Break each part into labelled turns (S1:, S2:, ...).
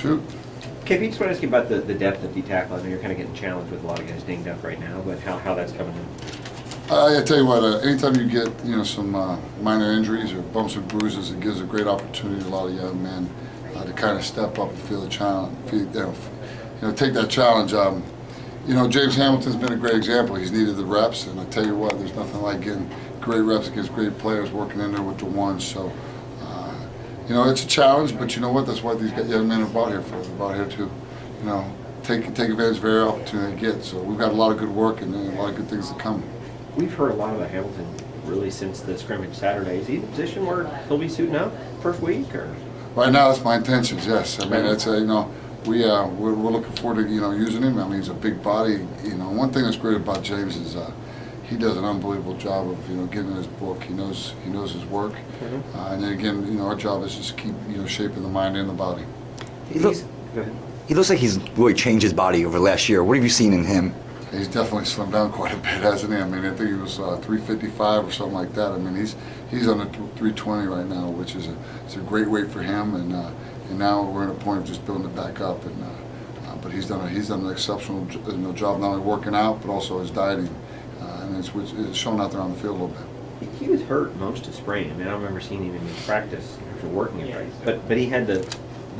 S1: Shoot.
S2: KP, just want to ask you about the depth of D tackle. I know you're kind of getting challenged with a lot of guys dinged up right now, but how that's coming in.
S1: I tell you what, anytime you get some minor injuries or bumps and bruises, it gives a great opportunity to a lot of young men to kind of step up and feel the challenge, take that challenge. James Hamilton's been a great example. He's needed the reps, and I tell you what, there's nothing like getting great reps against great players working in there with the ones. So, it's a challenge, but you know what? That's what these young men are brought here for. They're brought here to, take advantage of every opportunity they get. So we've got a lot of good work and a lot of good things to come.
S2: We've heard a lot about Hamilton really since the scrimmage Saturday. Is he in a position where he'll be suiting up first week, or?
S1: Right now, that's my intentions. Yes, I mean it's we're looking forward to using him. I mean he's a big body. One thing that's great about James is he does an unbelievable job of getting in his book. He knows his work, and then again our job is just keep shaping the mind and the body.
S3: He looks like he's really changed his body over the last year. What have you seen in him?
S1: He's definitely slimmed down quite a bit, hasn't he? I mean, I think he was 355 or something like that. I mean, he's on the 320 right now, which is a great weight for him. And now we're at a point of just building it back up. But he's done an exceptional job not only working out but also his dieting, and it's shown out there on the field a little bit.
S2: He was hurt most of spring. I mean, I don't remember seeing him in practice after working at practice. But he had the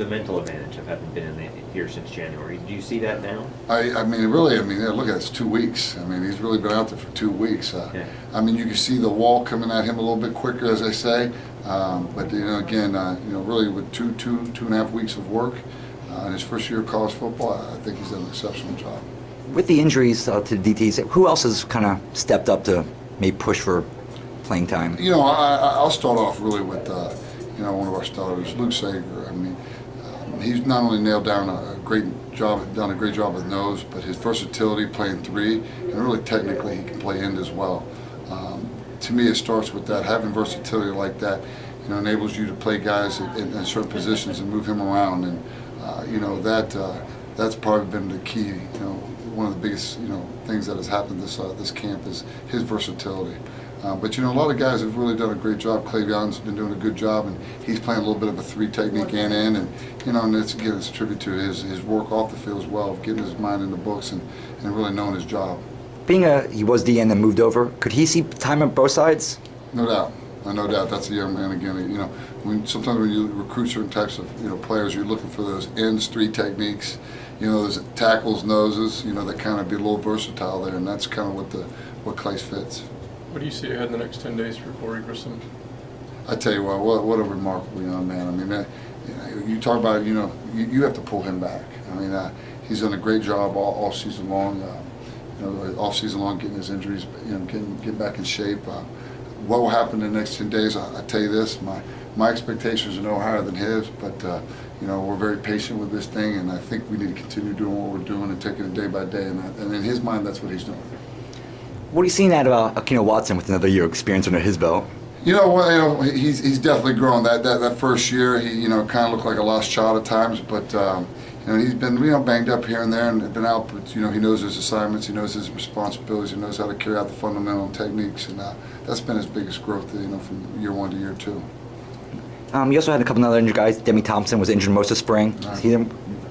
S2: mental advantage of having been in here since January. Do you see that now?
S1: I mean, look at it, it's 2 weeks. I mean, he's really been out there for 2 weeks.
S2: Yeah.
S1: I mean, you can see the wall coming at him a little bit quicker, as I say. But really with two and a half weeks of work in his first year of college football, I think he's done an exceptional job.
S3: With the injuries to the DTs, who else has kind of stepped up to maybe push for playing time?
S1: I'll start off really with one of our starters, Luke Sager. I mean, he's not only nailed down done a great job with nose, but his versatility playing three, and really technically he can play end as well. To me, it starts with that. Having versatility like that, enables you to play guys in certain positions and move him around, and that's probably been the key. One of the biggest things that has happened this camp is his versatility. But a lot of guys have really done a great job. Clavion's been doing a good job, and he's playing a little bit of a three technique and in, and and it's a tribute to his work off the field as well, of getting his mind in the books and really knowing his job.
S3: He was DN and moved over, could he see time on both sides?
S1: No doubt. No doubt. That's a young man again. Sometimes when you recruit certain types of players, you're looking for those ends, three techniques. Those tackles, noses. That kind of be a little versatile there, and that's kind of what Clay fits.
S4: What do you see ahead in the next 10 days for Corey Grissom?
S1: I tell you what a remarkable young man. I mean, you talk about you have to pull him back. I mean, he's done a great job all season long. Off season long, getting his injuries, getting back in shape. What will happen in the next 10 days? I tell you this, my expectations are no higher than his, but we're very patient with this thing, and I think we need to continue doing what we're doing and taking it day by day. And in his mind, that's what he's doing.
S3: What are you seeing out of Akino Watson with another year of experience under his belt?
S1: He's definitely grown. That first year, he kind of looked like a lost child at times, but he's been banged up here and there and been out. But he knows his assignments, he knows his responsibilities, he knows how to carry out the fundamental techniques, and that's been his biggest growth. From year one to year two.
S3: You also had a couple other injured guys. Demi Thompson was injured most of spring.
S1: Right.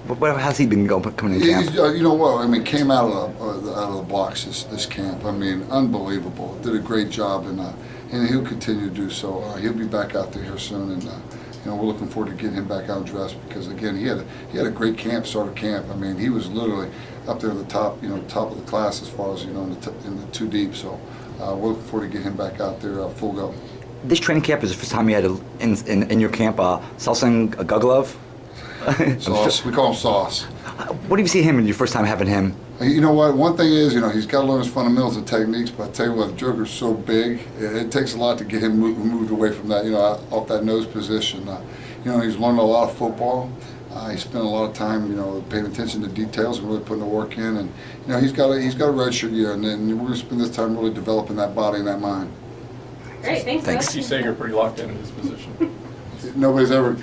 S3: What has he been coming in camp?
S1: Came out of the blocks this camp. I mean, unbelievable. Did a great job, and he'll continue to do so. He'll be back out there here soon, and we're looking forward to getting him back out and dressed, because again, he had a great start of camp. I mean, he was literally up there at the top, top of the class as far as in the two deep. So we're looking forward to getting him back out there full go.
S3: This training camp is the first time you had in your camp Salsan Guglov.
S1: Sauce. We call him Sauce.
S3: What do you see him in your first time having him?
S1: You know what? One thing is, he's got to learn his fundamentals and techniques. But I tell you what, the Joker's so big, it takes a lot to get him moved away from that, off that nose position. He's learned a lot of football. He spent a lot of time, paying attention to details and really putting the work in. And he's got a redshirt year, and then we're going to spend this time really developing that body and that mind.
S5: Great, thanks.
S4: I see Sager pretty locked in his position.
S1: Nobody's ever,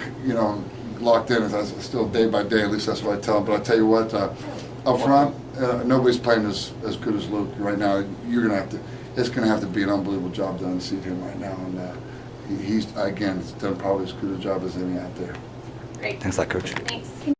S1: locked in. It's still day by day. At least that's what I tell him. But I tell you what, up front, nobody's playing as good as Luke right now. It's gonna have to be an unbelievable job done to see him right now, and he's done probably as good a job as any out there.
S5: Great.
S3: Thanks a lot, Coach.
S5: Thanks.